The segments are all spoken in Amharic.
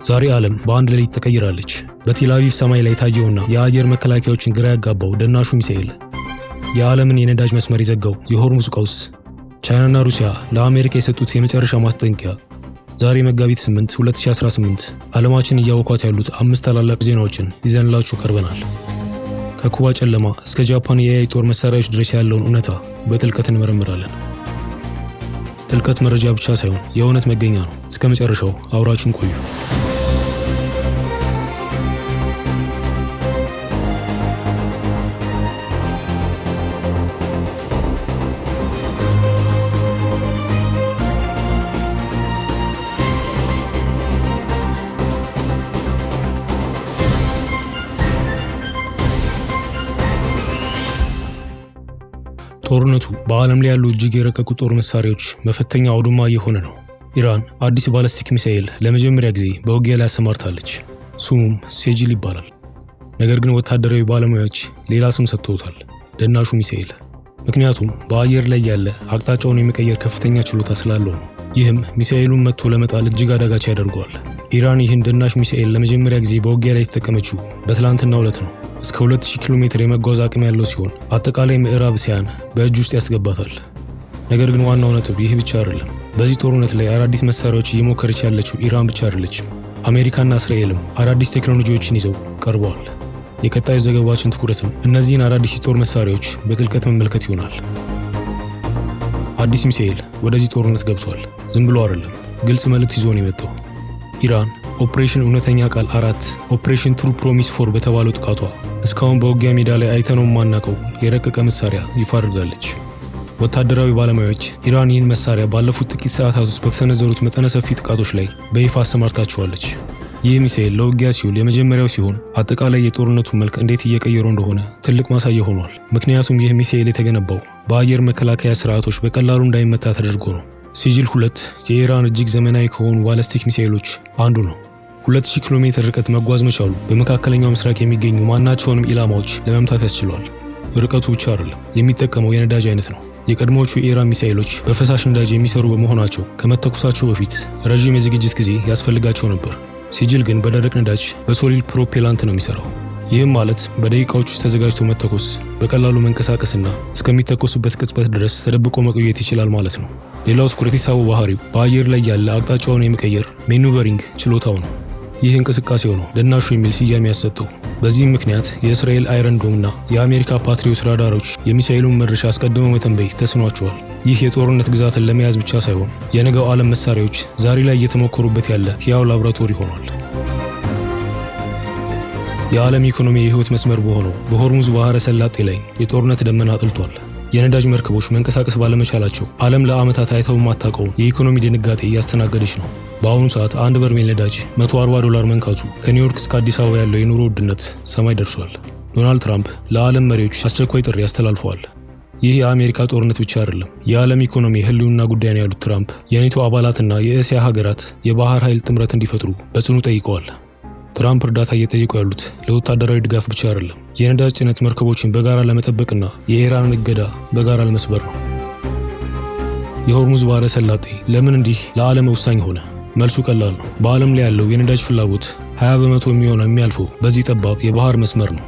ዛሬ ዓለም በአንድ ሌሊት ተቀይራለች። በቴል አቪቭ ሰማይ ላይ ታየውና የአየር መከላከያዎችን ግራ ያጋባው ደናሹ ሚሳኤል፣ የዓለምን የነዳጅ መስመር የዘጋው የሆርሙዝ ቀውስ፣ ቻይናና ሩሲያ ለአሜሪካ የሰጡት የመጨረሻ ማስጠንቀቂያ። ዛሬ መጋቢት 8 2018 ዓለማችን እያወኳት ያሉት 5 ታላላቅ ዜናዎችን ይዘንላችሁ ቀርበናል። ከኩባ ጨለማ እስከ ጃፓን የኤአይ ጦር መሳሪያዎች ድረስ ያለውን እውነታ በጥልቀት እንመረምራለን። ጥልቀት መረጃ ብቻ ሳይሆን የእውነት መገኛ ነው። እስከ መጨረሻው አብራችሁን ቆዩ። ጦርነቱ በዓለም ላይ ያሉ እጅግ የረቀቁ ጦር መሳሪያዎች መፈተኛ አውድማ እየሆነ ነው። ኢራን አዲስ ባላስቲክ ሚሳኤል ለመጀመሪያ ጊዜ በውጊያ ላይ አሰማርታለች። ስሙም ሴጅል ይባላል። ነገር ግን ወታደራዊ ባለሙያዎች ሌላ ስም ሰጥተውታል፣ ደናሹ ሚሳኤል። ምክንያቱም በአየር ላይ ያለ አቅጣጫውን የመቀየር ከፍተኛ ችሎታ ስላለው ነው። ይህም ሚሳኤሉን መጥቶ ለመጣል እጅግ አዳጋች ያደርገዋል። ኢራን ይህን ደናሽ ሚሳኤል ለመጀመሪያ ጊዜ በውጊያ ላይ የተጠቀመችው በትላንትናው ዕለት ነው። እስከ 2000 ኪሎ ሜትር የመጓዝ አቅም ያለው ሲሆን አጠቃላይ ምዕራብ እስያን በእጅ ውስጥ ያስገባታል። ነገር ግን ዋናው ነጥብ ይህ ብቻ አይደለም። በዚህ ጦርነት ላይ አዳዲስ መሳሪያዎች እየሞከረች ያለችው ኢራን ብቻ አይደለችም። አሜሪካና እስራኤልም አዳዲስ ቴክኖሎጂዎችን ይዘው ቀርበዋል። የቀጣዩ ዘገባችን ትኩረትም እነዚህን አዳዲስ የጦር መሳሪያዎች በጥልቀት መመልከት ይሆናል። አዲስ ሚሳኤል ወደዚህ ጦርነት ገብቷል። ዝም ብሎ አይደለም፣ ግልጽ መልእክት ይዞ ነው የመጣው። ኢራን ኦፕሬሽን እውነተኛ ቃል 4 ኦፕሬሽን ትሩ ፕሮሚስ 4 በተባለው ጥቃቷ እስካሁን በውጊያ ሜዳ ላይ አይተነው የማናውቀው የረቀቀ መሳሪያ ይፋ አድርጋለች። ወታደራዊ ባለሙያዎች ኢራን ይህን መሳሪያ ባለፉት ጥቂት ሰዓታት ውስጥ በተሰነዘሩት መጠነ ሰፊ ጥቃቶች ላይ በይፋ አሰማርታቸዋለች። ይህ ሚሳኤል ለውጊያ ሲውል የመጀመሪያው ሲሆን አጠቃላይ የጦርነቱን መልክ እንዴት እየቀየረው እንደሆነ ትልቅ ማሳያ ሆኗል። ምክንያቱም ይህ ሚሳኤል የተገነባው በአየር መከላከያ ስርዓቶች በቀላሉ እንዳይመታ ተደርጎ ነው። ሴጅል 2 የኢራን እጅግ ዘመናዊ ከሆኑ ባላስቲክ ሚሳኤሎች አንዱ ነው። 2000 ኪሎ ሜትር ርቀት መጓዝ መቻሉ በመካከለኛው ምስራቅ የሚገኙ ማናቸውንም ኢላማዎች ለመምታት ያስችሏል። ርቀቱ ብቻ አይደለም፣ የሚጠቀመው የነዳጅ አይነት ነው። የቀድሞዎቹ የኢራን ሚሳኤሎች በፈሳሽ ነዳጅ የሚሰሩ በመሆናቸው ከመተኩሳቸው በፊት ረዥም የዝግጅት ጊዜ ያስፈልጋቸው ነበር። ሴጅል ግን በደረቅ ነዳጅ በሶሊድ ፕሮፔላንት ነው የሚሰራው። ይህም ማለት በደቂቃዎች ውስጥ ተዘጋጅቶ መተኮስ፣ በቀላሉ መንቀሳቀስና እስከሚተኮሱበት ቅጽበት ድረስ ተደብቆ መቆየት ይችላል ማለት ነው። ሌላው ትኩረት የሳበው ባህሪው በአየር ላይ ያለ አቅጣጫውን የመቀየር ሜኑቨሪንግ ችሎታው ነው። ይህ እንቅስቃሴው ነው ደናሹ የሚል ስያሜ ያሰጠው። በዚህም ምክንያት የእስራኤል አይረን ዶም እና የአሜሪካ ፓትሪዮት ራዳሮች የሚሳኤሉን መድረሻ አስቀድመው መተንበይ ተስኗቸዋል። ይህ የጦርነት ግዛትን ለመያዝ ብቻ ሳይሆን የነገው ዓለም መሳሪያዎች ዛሬ ላይ እየተሞከሩበት ያለ ሕያው ላብራቶሪ ሆኗል። የዓለም ኢኮኖሚ የህይወት መስመር በሆነው በሆርሙዝ ባህረ ሰላጤ ላይ የጦርነት ደመና ጥልቷል። የነዳጅ መርከቦች መንቀሳቀስ ባለመቻላቸው ዓለም ለዓመታት አይተው የማታውቀውን የኢኮኖሚ ድንጋጤ እያስተናገደች ነው። በአሁኑ ሰዓት አንድ በርሜል ነዳጅ $140 መንካቱ ከኒውዮርክ እስከ አዲስ አበባ ያለው የኑሮ ውድነት ሰማይ ደርሷል። ዶናልድ ትራምፕ ለዓለም መሪዎች አስቸኳይ ጥሪ አስተላልፈዋል። ይህ የአሜሪካ ጦርነት ብቻ አይደለም፣ የዓለም ኢኮኖሚ ህልውና ጉዳይ ነው ያሉት ትራምፕ የኔቶ አባላትና የእስያ ሀገራት የባህር ኃይል ጥምረት እንዲፈጥሩ በጽኑ ጠይቀዋል። ትራምፕ እርዳታ እየጠየቁ ያሉት ለወታደራዊ ድጋፍ ብቻ አይደለም፣ የነዳጅ ጭነት መርከቦችን በጋራ ለመጠበቅና የኢራንን እገዳ በጋራ ለመስበር ነው። የሆርሙዝ ባህረ ሰላጤ ለምን እንዲህ ለዓለም ወሳኝ ሆነ? መልሱ ቀላል ነው። በዓለም ላይ ያለው የነዳጅ ፍላጎት 20 በመቶ የሚሆነው የሚያልፈው በዚህ ጠባብ የባህር መስመር ነው።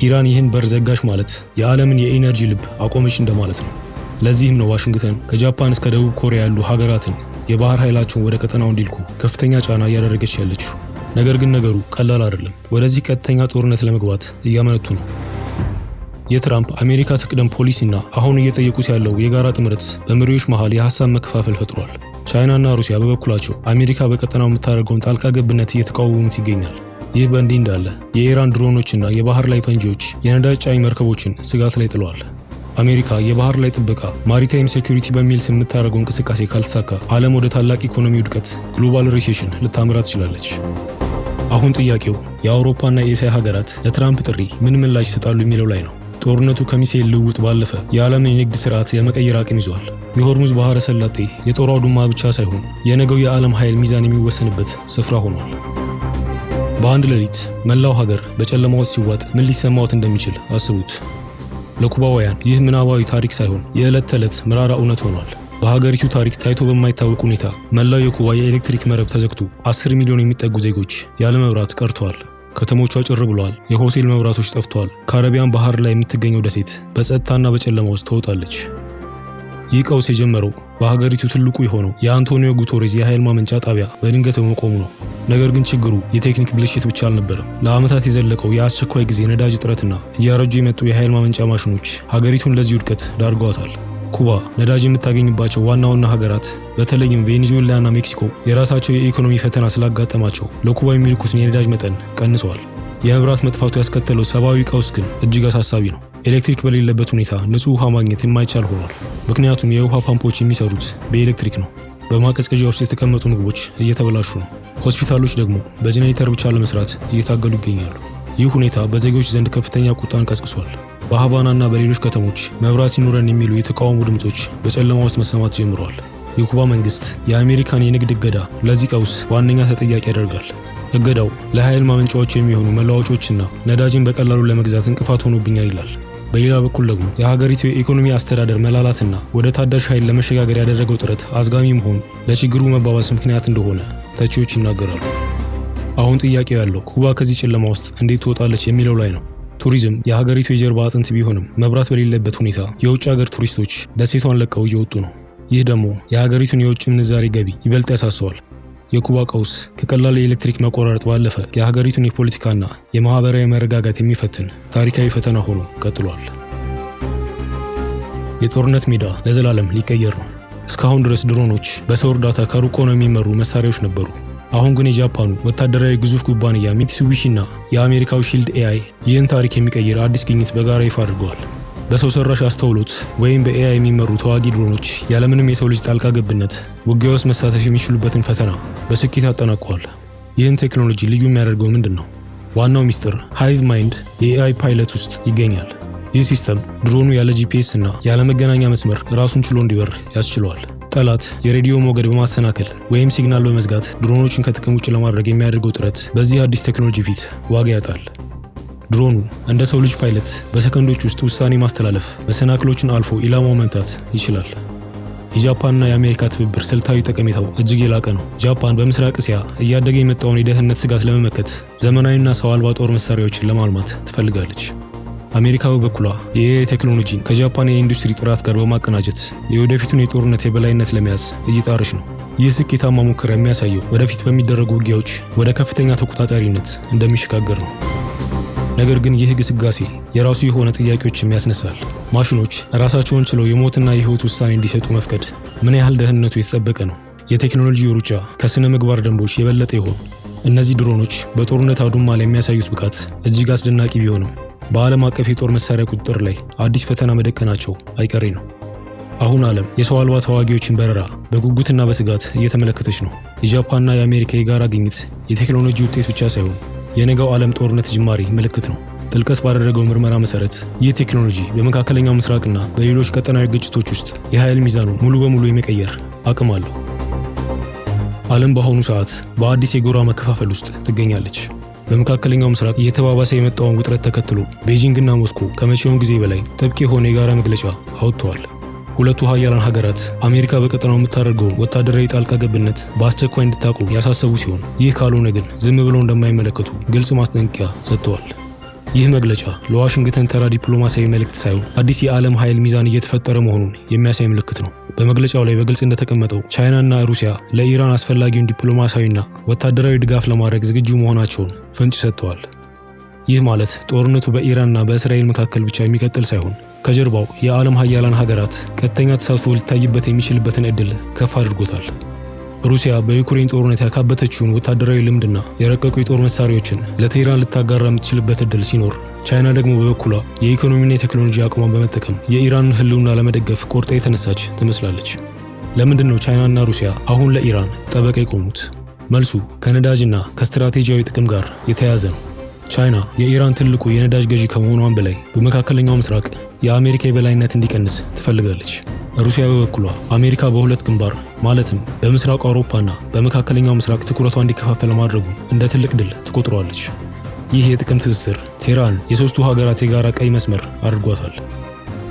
ኢራን ይህን በር ዘጋሽ ማለት የዓለምን የኢነርጂ ልብ አቆመች እንደማለት ነው። ለዚህም ነው ዋሽንግተን ከጃፓን እስከ ደቡብ ኮሪያ ያሉ ሀገራትን የባህር ኃይላቸውን ወደ ቀጠናው እንዲልኩ ከፍተኛ ጫና እያደረገች ያለችው። ነገር ግን ነገሩ ቀላል አይደለም። ወደዚህ ቀጥተኛ ጦርነት ለመግባት እያመነቱ ነው። የትራምፕ አሜሪካ ትቅደም ፖሊሲና አሁን እየጠየቁት ያለው የጋራ ጥምረት በመሪዎች መሃል የሐሳብ መከፋፈል ፈጥሯል። ቻይናና ሩሲያ በበኩላቸው አሜሪካ በቀጠናው የምታደርገውን ጣልቃ ገብነት እየተቃወሙት ይገኛል። ይህ በእንዲህ እንዳለ የኢራን ድሮኖችና የባህር ላይ ፈንጂዎች የነዳጅ ጫኝ መርከቦችን ስጋት ላይ ጥለዋል። አሜሪካ የባህር ላይ ጥበቃ ማሪታይም ሴኩሪቲ በሚል ስም የምታደርገው እንቅስቃሴ ካልተሳካ ዓለም ወደ ታላቅ ኢኮኖሚ ውድቀት ግሎባል ሪሴሽን ልታመራ ትችላለች። አሁን ጥያቄው የአውሮፓና የእስያ ሀገራት ለትራምፕ ጥሪ ምን ምላሽ ይሰጣሉ የሚለው ላይ ነው። ጦርነቱ ከሚሳኤል ልውውጥ ባለፈ የዓለምን የንግድ ስርዓት የመቀየር አቅም ይዟል። የሆርሙዝ ባህረ ሰላጤ የጦር አውድማ ብቻ ሳይሆን የነገው የዓለም ኃይል ሚዛን የሚወሰንበት ስፍራ ሆኗል። በአንድ ሌሊት መላው ሀገር በጨለማ ውስጥ ሲዋጥ ምን ሊሰማዎት እንደሚችል አስቡት። ለኩባውያን ይህ ምናባዊ ታሪክ ሳይሆን የዕለት ተዕለት መራራ እውነት ሆኗል። በሀገሪቱ ታሪክ ታይቶ በማይታወቅ ሁኔታ መላው የኩባ የኤሌክትሪክ መረብ ተዘግቶ 10 ሚሊዮን የሚጠጉ ዜጎች ያለ መብራት ቀርተዋል። ከተሞቿ ጭር ብለዋል። የሆቴል መብራቶች ጠፍተዋል። ካሪቢያን ባህር ላይ የምትገኘው ደሴት በጸጥታና በጨለማ ውስጥ ተውጣለች። ይህ ቀውስ የጀመረው በሀገሪቱ ትልቁ የሆነው የአንቶኒዮ ጉተሬዝ የኃይል ማመንጫ ጣቢያ በድንገት በመቆሙ ነው። ነገር ግን ችግሩ የቴክኒክ ብልሽት ብቻ አልነበረም። ለዓመታት የዘለቀው የአስቸኳይ ጊዜ ነዳጅ እጥረትና እያረጁ የመጡ የኃይል ማመንጫ ማሽኖች ሀገሪቱን ለዚህ ውድቀት ዳርገዋታል። ኩባ ነዳጅ የምታገኝባቸው ዋና ዋና ሀገራት በተለይም ቬኔዙዌላና ሜክሲኮ የራሳቸው የኢኮኖሚ ፈተና ስላጋጠማቸው ለኩባ የሚልኩትን የነዳጅ መጠን ቀንሰዋል። የመብራት መጥፋቱ ያስከተለው ሰብአዊ ቀውስ ግን እጅግ አሳሳቢ ነው። ኤሌክትሪክ በሌለበት ሁኔታ ንጹህ ውሃ ማግኘት የማይቻል ሆኗል። ምክንያቱም የውሃ ፓምፖች የሚሰሩት በኤሌክትሪክ ነው። በማቀዝቀዣ ውስጥ የተቀመጡ ምግቦች እየተበላሹ ነው። ሆስፒታሎች ደግሞ በጄኔሬተር ብቻ ለመስራት እየታገሉ ይገኛሉ። ይህ ሁኔታ በዜጎች ዘንድ ከፍተኛ ቁጣን ቀስቅሷል። በሃቫናና በሌሎች ከተሞች መብራት ይኑረን የሚሉ የተቃውሞ ድምጾች በጨለማ ውስጥ መሰማት ጀምረዋል። የኩባ መንግስት የአሜሪካን የንግድ እገዳ ለዚህ ቀውስ ዋነኛ ተጠያቂ ያደርጋል። እገዳው ለኃይል ማመንጫዎች የሚሆኑ መለዋወጮችና ነዳጅን በቀላሉ ለመግዛት እንቅፋት ሆኖብኛል ይላል። በሌላ በኩል ደግሞ የሀገሪቱ የኢኮኖሚ አስተዳደር መላላትና ወደ ታዳሽ ኃይል ለመሸጋገር ያደረገው ጥረት አዝጋሚ መሆኑ ለችግሩ መባባስ ምክንያት እንደሆነ ተቺዎች ይናገራሉ። አሁን ጥያቄው ያለው ኩባ ከዚህ ጨለማ ውስጥ እንዴት ትወጣለች የሚለው ላይ ነው። ቱሪዝም የሀገሪቱ የጀርባ አጥንት ቢሆንም መብራት በሌለበት ሁኔታ የውጭ ሀገር ቱሪስቶች ደሴቷን ለቀው እየወጡ ነው። ይህ ደግሞ የሀገሪቱን የውጭ ምንዛሬ ገቢ ይበልጥ ያሳሰዋል። የኩባ ቀውስ ከቀላል የኤሌክትሪክ መቆራረጥ ባለፈ የሀገሪቱን የፖለቲካና የማህበራዊ መረጋጋት የሚፈትን ታሪካዊ ፈተና ሆኖ ቀጥሏል። የጦርነት ሜዳ ለዘላለም ሊቀየር ነው። እስካሁን ድረስ ድሮኖች በሰው እርዳታ ከሩቅ ሆነው የሚመሩ መሳሪያዎች ነበሩ። አሁን ግን የጃፓኑ ወታደራዊ ግዙፍ ኩባንያ ሚትሱቢሺና የአሜሪካው ሺልድ ኤአይ ይህን ታሪክ የሚቀይር አዲስ ግኝት በጋራ ይፋ አድርገዋል። በሰው ሰራሽ አስተውሎት ወይም በኤአይ የሚመሩ ተዋጊ ድሮኖች ያለምንም የሰው ልጅ ጣልቃ ገብነት ውጊያ ውስጥ መሳተፍ የሚችሉበትን ፈተና በስኬት አጠናቀዋል። ይህን ቴክኖሎጂ ልዩ የሚያደርገው ምንድን ነው? ዋናው ሚስጥር ሃይቭ ማይንድ የኤአይ ፓይለት ውስጥ ይገኛል። ይህ ሲስተም ድሮኑ ያለ ጂፒኤስ እና ያለ መገናኛ መስመር ራሱን ችሎ እንዲበር ያስችለዋል። ጠላት የሬዲዮ ሞገድ በማሰናከል ወይም ሲግናል በመዝጋት ድሮኖችን ከጥቅም ውጭ ለማድረግ የሚያደርገው ጥረት በዚህ አዲስ ቴክኖሎጂ ፊት ዋጋ ያጣል። ድሮኑ እንደ ሰው ልጅ ፓይለት በሰከንዶች ውስጥ ውሳኔ ማስተላለፍ፣ መሰናክሎችን አልፎ ኢላማው መምታት ይችላል። የጃፓንና የአሜሪካ ትብብር ስልታዊ ጠቀሜታው እጅግ የላቀ ነው። ጃፓን በምስራቅ እስያ እያደገ የመጣውን የደህንነት ስጋት ለመመከት ዘመናዊና ሰው አልባ ጦር መሳሪያዎችን ለማልማት ትፈልጋለች። አሜሪካ በበኩሏ የኤአይ ቴክኖሎጂን ከጃፓን የኢንዱስትሪ ጥራት ጋር በማቀናጀት የወደፊቱን የጦርነት የበላይነት ለመያዝ እየጣረች ነው። ይህ ስኬታማ ሙከራ የሚያሳየው ወደፊት በሚደረጉ ውጊያዎች ወደ ከፍተኛ ተቆጣጣሪነት እንደሚሸጋገር ነው። ነገር ግን ይህ ግስጋሴ የራሱ የሆነ ጥያቄዎችን ያስነሳል። ማሽኖች ራሳቸውን ችለው የሞትና የህይወት ውሳኔ እንዲሰጡ መፍቀድ ምን ያህል ደህንነቱ የተጠበቀ ነው? የቴክኖሎጂ ሩጫ ከስነ ምግባር ደንቦች የበለጠ ይሆን? እነዚህ ድሮኖች በጦርነት አውድማ ላይ የሚያሳዩት ብቃት እጅግ አስደናቂ ቢሆንም በዓለም አቀፍ የጦር መሳሪያ ቁጥጥር ላይ አዲስ ፈተና መደቀናቸው አይቀሬ ነው። አሁን ዓለም የሰው አልባ ተዋጊዎችን በረራ በጉጉትና በስጋት እየተመለከተች ነው። የጃፓንና የአሜሪካ የጋራ ግኝት የቴክኖሎጂ ውጤት ብቻ ሳይሆን የነገው ዓለም ጦርነት ጅማሬ ምልክት ነው። ጥልቀት ባደረገው ምርመራ መሰረት ይህ ቴክኖሎጂ በመካከለኛው ምስራቅና በሌሎች ቀጠናዊ ግጭቶች ውስጥ የኃይል ሚዛኑን ሙሉ በሙሉ የመቀየር አቅም አለው። ዓለም በአሁኑ ሰዓት በአዲስ የጎራ መከፋፈል ውስጥ ትገኛለች። በመካከለኛው ምስራቅ እየተባባሰ የመጣውን ውጥረት ተከትሎ ቤጂንግና ሞስኮ ከመቼውም ጊዜ በላይ ጥብቅ የሆነ የጋራ መግለጫ አውጥተዋል። ሁለቱ ሀያላን ሀገራት አሜሪካ በቀጠናው የምታደርገውን ወታደራዊ ጣልቃ ገብነት በአስቸኳይ እንድታቆም ያሳሰቡ ሲሆን ይህ ካልሆነ ግን ዝም ብለው እንደማይመለከቱ ግልጽ ማስጠንቀቂያ ሰጥተዋል። ይህ መግለጫ ለዋሽንግተን ተራ ዲፕሎማሲያዊ መልእክት ሳይሆን አዲስ የዓለም ኃይል ሚዛን እየተፈጠረ መሆኑን የሚያሳይ ምልክት ነው። በመግለጫው ላይ በግልጽ እንደተቀመጠው ቻይናና ሩሲያ ለኢራን አስፈላጊውን ዲፕሎማሲያዊና ወታደራዊ ድጋፍ ለማድረግ ዝግጁ መሆናቸውን ፍንጭ ሰጥተዋል። ይህ ማለት ጦርነቱ በኢራንና በእስራኤል መካከል ብቻ የሚቀጥል ሳይሆን ከጀርባው የዓለም ሀያላን ሀገራት ቀጥተኛ ተሳትፎ ሊታይበት የሚችልበትን ዕድል ከፍ አድርጎታል። ሩሲያ በዩክሬን ጦርነት ያካበተችውን ወታደራዊ ልምድና የረቀቁ የጦር መሳሪያዎችን ለቴህራን ልታጋራ የምትችልበት ዕድል ሲኖር፣ ቻይና ደግሞ በበኩሏ የኢኮኖሚና የቴክኖሎጂ አቅሟን በመጠቀም የኢራንን ሕልውና ለመደገፍ ቆርጣ የተነሳች ትመስላለች። ለምንድን ነው ቻይናና ሩሲያ አሁን ለኢራን ጠበቃ የቆሙት? መልሱ ከነዳጅና ከስትራቴጂያዊ ጥቅም ጋር የተያያዘ ነው። ቻይና የኢራን ትልቁ የነዳጅ ገዢ ከመሆኗን በላይ በመካከለኛው ምስራቅ የአሜሪካ የበላይነት እንዲቀንስ ትፈልጋለች። ሩሲያ በበኩሏ አሜሪካ በሁለት ግንባር ማለትም በምስራቅ አውሮፓና በመካከለኛው ምስራቅ ትኩረቷ እንዲከፋፈል ማድረጉ እንደ ትልቅ ድል ትቆጥረዋለች። ይህ የጥቅም ትስስር ቴህራን የሶስቱ ሀገራት የጋራ ቀይ መስመር አድርጓታል።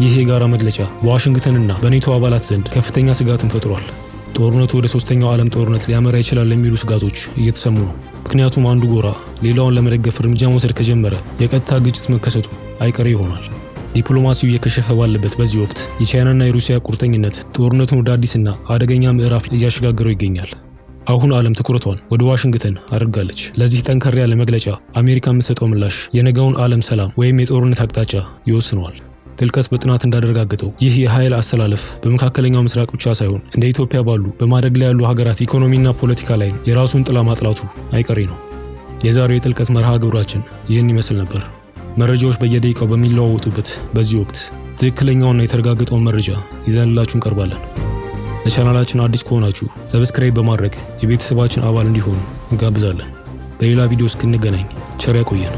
ይህ የጋራ መግለጫ በዋሽንግተንና በኔቶ አባላት ዘንድ ከፍተኛ ስጋትን ፈጥሯል። ጦርነቱ ወደ ሶስተኛው ዓለም ጦርነት ሊያመራ ይችላል የሚሉ ስጋቶች እየተሰሙ ነው። ምክንያቱም አንዱ ጎራ ሌላውን ለመደገፍ እርምጃ መውሰድ ከጀመረ የቀጥታ ግጭት መከሰቱ አይቀሬ ይሆናል። ዲፕሎማሲው እየከሸፈ ባለበት በዚህ ወቅት የቻይናና የሩሲያ ቁርጠኝነት ጦርነቱን ወደ አዲስና አደገኛ ምዕራፍ እያሸጋገረው ይገኛል። አሁን ዓለም ትኩረቷን ወደ ዋሽንግተን አድርጋለች። ለዚህ ጠንከር ያለ መግለጫ አሜሪካ የምትሰጠው ምላሽ የነገውን ዓለም ሰላም ወይም የጦርነት አቅጣጫ ይወስነዋል። ጥልቀት በጥናት እንዳደረጋገጠው ይህ የኃይል አስተላለፍ በመካከለኛው ምስራቅ ብቻ ሳይሆን እንደ ኢትዮጵያ ባሉ በማደግ ላይ ያሉ ሀገራት ኢኮኖሚና ፖለቲካ ላይ የራሱን ጥላ ማጥላቱ አይቀሬ ነው። የዛሬው የጥልቀት መርሃ ግብራችን ይህን ይመስል ነበር። መረጃዎች በየደቂቃው በሚለዋወጡበት በዚህ ወቅት ትክክለኛውና የተረጋገጠውን መረጃ ይዘንላችሁ እንቀርባለን። ለቻናላችን አዲስ ከሆናችሁ ሰብስክራይብ በማድረግ የቤተሰባችን አባል እንዲሆኑ እንጋብዛለን። በሌላ ቪዲዮ እስክንገናኝ ቸር ያቆየን።